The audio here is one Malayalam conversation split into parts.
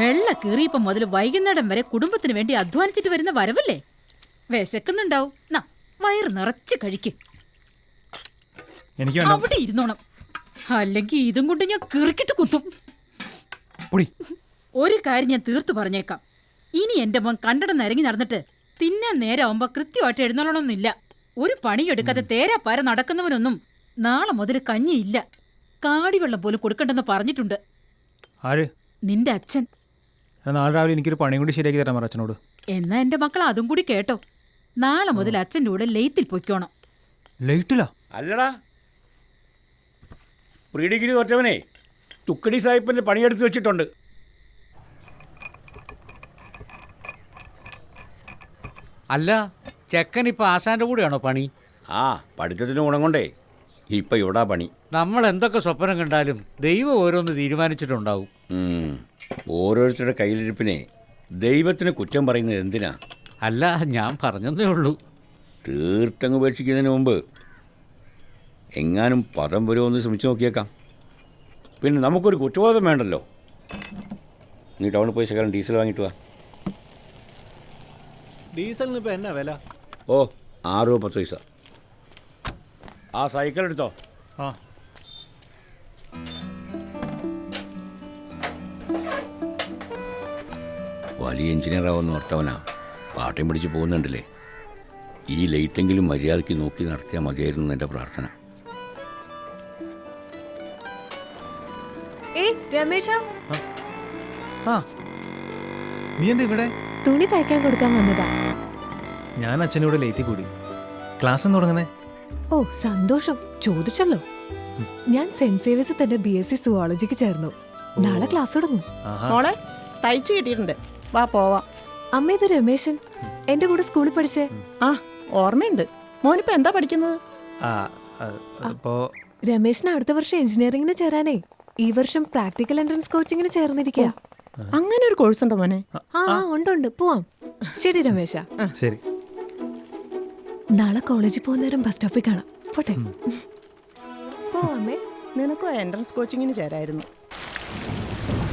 വെള്ള കീറിയപ്പം മുതൽ വൈകുന്നേരം വരെ കുടുംബത്തിന് വേണ്ടി അധ്വാനിച്ചിട്ട് വരുന്ന വരവല്ലേ? വിശക്കുന്നുണ്ടാവും. വയറ് നിറച്ച് കഴിക്കും. അവിടെ ഇരുന്നോണം, അല്ലെങ്കിൽ ഇതും കൊണ്ട് ഞാൻ കീറിക്കിട്ട് കുത്തും. ഒരു കാര്യം ഞാൻ തീർത്തു പറഞ്ഞേക്കാം, ഇനി എന്റെ മോൻ കണ്ടടന്ന് ഇറങ്ങി നടന്നിട്ട് തിന്നാൻ നേരമാകുമ്പോ കൃത്യമായിട്ട് എഴുന്നള്ളണമെന്നില്ല. ഒരു പണിയെടുക്കാതെ തേരാപ്പാര നടക്കുന്നവനൊന്നും നാളെ മുതൽ കഞ്ഞിയില്ല. കാടിവെള്ളം പോലും കൊടുക്കണ്ടെന്ന് പറഞ്ഞിട്ടുണ്ട്. നിന്റെ അച്ഛൻ. നാളെ രാവിലെ എനിക്കൊരു പണിയും കൂടി ശരിയാക്കി തരാൻ പറ അച്ഛനോട്. എന്നാ എന്റെ മക്കൾ അതും കൂടി കേട്ടോ. നാളെ മുതൽ അച്ഛൻ്റെ കൂടെ ലെയ്ത്തിൽ പൊയ്ക്കോണം. ലെയ്റ്റിലാ? അല്ലടാ, പ്രീ ഡിഗ്രി തോറ്റവനെ തുക്കടി സാഹിബിന്റെ പണിയെടുത്ത് വെച്ചിട്ടുണ്ട്. അല്ല, ചെക്കൻ ഇപ്പൊ ആശാന്റെ കൂടെയാണോ പണി? ആ, പഠിത്തത്തിന് ഗുണം കൊണ്ടേ ഇപ്പൊ ഇവിടെ പണി. നമ്മൾ എന്തൊക്കെ സ്വപ്നം കണ്ടാലും ദൈവം ഓരോന്ന് തീരുമാനിച്ചിട്ടുണ്ടാവും. ഓരോരുത്തരുടെ കയ്യിലിരിപ്പിനെ ദൈവത്തിന് കുറ്റം പറയുന്നത് എന്തിനാ? അല്ല, ഞാൻ പറഞ്ഞതേ ഉള്ളൂ. തീർത്തങ്ങ് ഉപേക്ഷിക്കുന്നതിന് മുമ്പ് എങ്ങാനും പദം വരുമോയെന്ന് ശ്രമിച്ചു നോക്കിയേക്കാം. പിന്നെ നമുക്കൊരു കുറ്റബോധം വേണ്ടല്ലോ. നീ ടൗണിൽ പോയി ശകലം ഡീസൽ വാങ്ങിയിട്ട് വാ. ഡീസലിന് ഇപ്പം എന്നാ വില? ഓ, 6 രൂപ 10 പൈസ. ആ സൈക്കിൾ എടുത്തോ. വലിയ എഞ്ചിനീയറാവുന്ന ഓർത്തവനാ പാട്ടയും പിടിച്ച് പോകുന്നുണ്ടല്ലേ. ഈ ലൈറ്റെങ്കിലും മര്യാദയ്ക്ക് നോക്കി നടത്തിയാൽ മതിയായിരുന്നു എൻ്റെ പ്രാർത്ഥന. നീ എന്താ ഇവിടെ? തുണി തയ്ക്കാൻ കൊടുക്കാൻ വന്നതാ. ഞാൻ അച്ഛനോട് ലേറ്റ് കൂടി. ക്ലാസ് തുടങ്ങുന്നേ? ഓ സന്തോഷം, ചോദിച്ചല്ലോ. ഞാൻ സെന്റ് സേവിയർസിൽ തന്നെ BSc സുവോളജിക്ക് ചേർന്നു. നാളെ ക്ലാസ് തുടങ്ങും. മോളെ തയ്ച്ചു കിട്ടിയിട്ടുണ്ട്, വാ പോവാം. അമ്മ, ഇത് രമേശൻ, എന്റെ കൂടെ സ്കൂളിൽ പഠിച്ചേ. ആ, ഓർമ്മയുണ്ട്. മോനിപ്പോ എന്താ പഠിക്കുന്നത്? രമേശിന് അടുത്ത വർഷം എഞ്ചിനീയറിംഗിന് ചേരാനേ ഈ വർഷം പ്രാക്ടിക്കൽ എൻട്രൻസ് കോച്ചിങ്ങിന് ചേർന്നിരിക്കുക. അങ്ങനെ ഒരു കോഴ്സ് ഉണ്ടോ മോനെ? ആ ഉണ്ട്, പോവാം. ശരി രമേശ. ശരി. നാളെ കോളേജിൽ പോകുന്ന നേരം ബസ് സ്റ്റോപ്പിൽ കാണാം. പോട്ടെ. പോവാമേ. നിനക്കോ എൻട്രൻസ് കോച്ചിങ്ങിന് ചേരായിരുന്നു.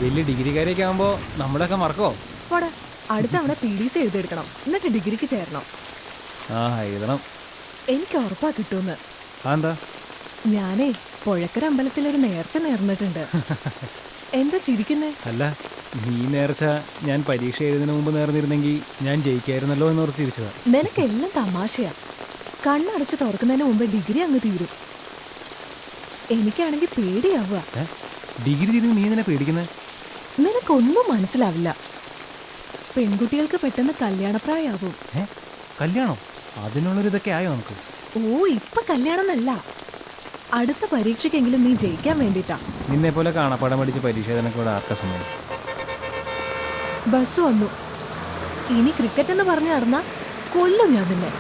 വലിയ ഡിഗ്രിക്കാരൊക്കെ ആകുമ്പോ നമ്മളൊക്കെ മറക്കോ? പോടാ, അടുത്ത തവണ PDC എഴുതിയെടുക്കണം, എന്നിട്ട് ഡിഗ്രിക്ക് ചേരണം. എഴുതണം. എനിക്ക് ഉറപ്പാ കിട്ടുമെന്ന്. എന്താ? ഞാനേ പുഴക്കര അമ്പലത്തിലൊരു നേർച്ച നേർന്നിട്ടുണ്ട്. എന്താ ചിരിക്കുന്നേ? അല്ല, നീ നേർച്ച ഞാൻ പരീക്ഷ എഴുതുന്നതിന് മുമ്പ് നേർന്നിരുന്നെങ്കിൽ ഞാൻ ജയിക്കായിരുന്നല്ലോ എന്ന് ഓർത്ത് ചിരിച്ചതാ. നിനക്കെല്ലാം തമാശയാ. കണ്ണടച്ച് തുറക്കുന്നതിന് മുമ്പ് ഡിഗ്രി അങ്ങ് തീരും. എനിക്കാണെങ്കിൽ പേടിയാവുക. ഡിഗ്രി തീരുന്ന നീ എന്തിനാ പേടിക്കുന്നത്? നിനക്കൊന്നും മനസ്സിലാവില്ല. പെൺകുട്ടികൾക്ക് പെട്ടെന്ന് കല്യാണപ്രായാവും. കല്യാണം? അതിനുള്ളൊരു ഇതൊക്കെ ആയോ നമുക്ക്? ഓ, ഇപ്പൊ കല്യാണം എന്നല്ല, അടുത്ത പരീക്ഷയ്ക്കെങ്കിലും നീ ജയിക്കാൻ വേണ്ടിട്ടാ. നിന്നെ പോലെ കാണാപ്പാടം പഠിച്ച് പരീക്ഷ എഴുതാനൊക്കെ ആർക്കാ സമയം? ബസ് വന്നു. ഇനി ക്രിക്കറ്റ് എന്ന് പറഞ്ഞു നടന്നാ കൊല്ലും ഞാൻ നിന്നെ.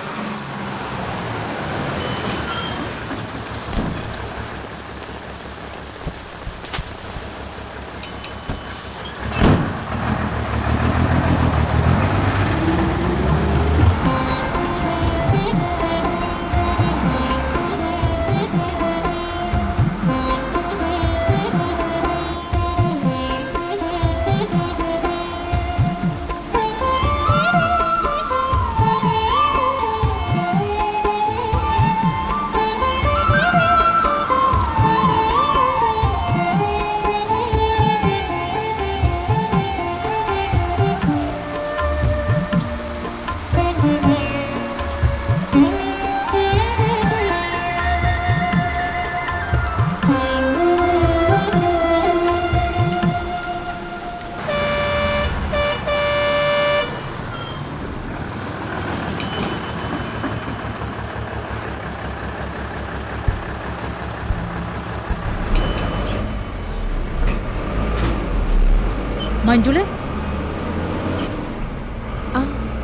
മഞ്ജുളെ,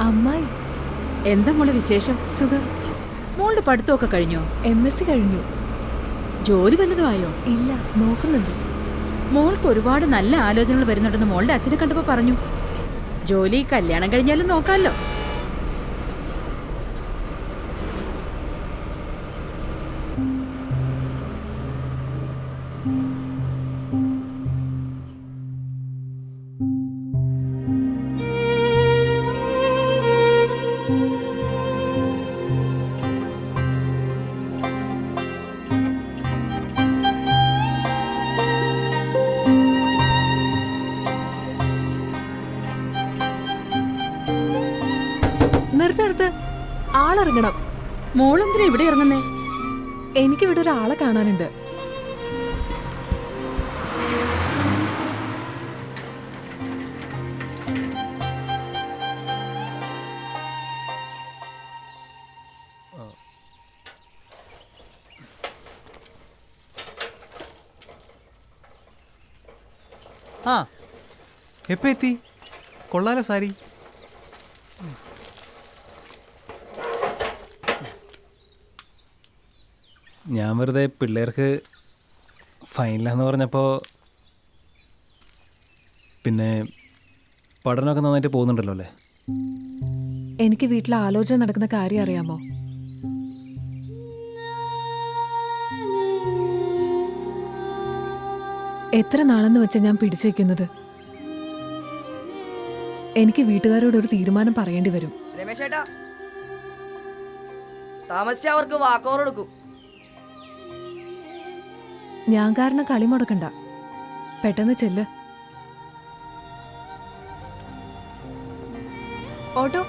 അമ്മായി. എന്താ മോളെ വിശേഷം? സുഖം. മോളുടെ പഠിത്തമൊക്കെ കഴിഞ്ഞോ? MSc കഴിഞ്ഞു. ജോലി വല്ലതും ആയോ? ഇല്ല, നോക്കുന്നുണ്ട്. മോൾക്ക് ഒരുപാട് നല്ല ആലോചനകൾ വരുന്നുണ്ടെന്ന് മോളുടെ അച്ഛനെ കണ്ടപ്പോ പറഞ്ഞു. ജോലി കല്യാണം കഴിഞ്ഞാലും നോക്കാമല്ലോ. നിർത്ത് ആളിറങ്ങണം. മോളെന്തിനാ ഇവിടെ ഇറങ്ങുന്നേ? എനിക്കിവിടെ ഒരാളെ കാണാനുണ്ട്. ആ എപ്പോ എത്തി? കൊള്ളാലോ സാരി. ഞാൻ വെറുതെ പിള്ളേർക്ക് ഫൈനലാന്ന് പറഞ്ഞപ്പോൾ പിന്നെ പഠനമൊക്കെ നന്നായിട്ട് പോകുന്നുണ്ടല്ലോ അല്ലേ? എനിക്ക് വീട്ടിൽ ആലോചന നടക്കുന്ന കാര്യം അറിയാമോ? എത്ര നാളെന്ന് വെച്ചാ ഞാൻ പിടിച്ചു വെക്കുന്നത്? എനിക്ക് വീട്ടുകാരോട് ഒരു തീരുമാനം പറയേണ്ടി വരും. രമേശേട്ടാ, താമസിച്ച അവർക്ക് വാക്കോർ എടുക്കും. ഞാൻ കാരണം കളി മുടക്കണ്ട, പെട്ടെന്ന് ചെല്ല്. ഓട്ടോ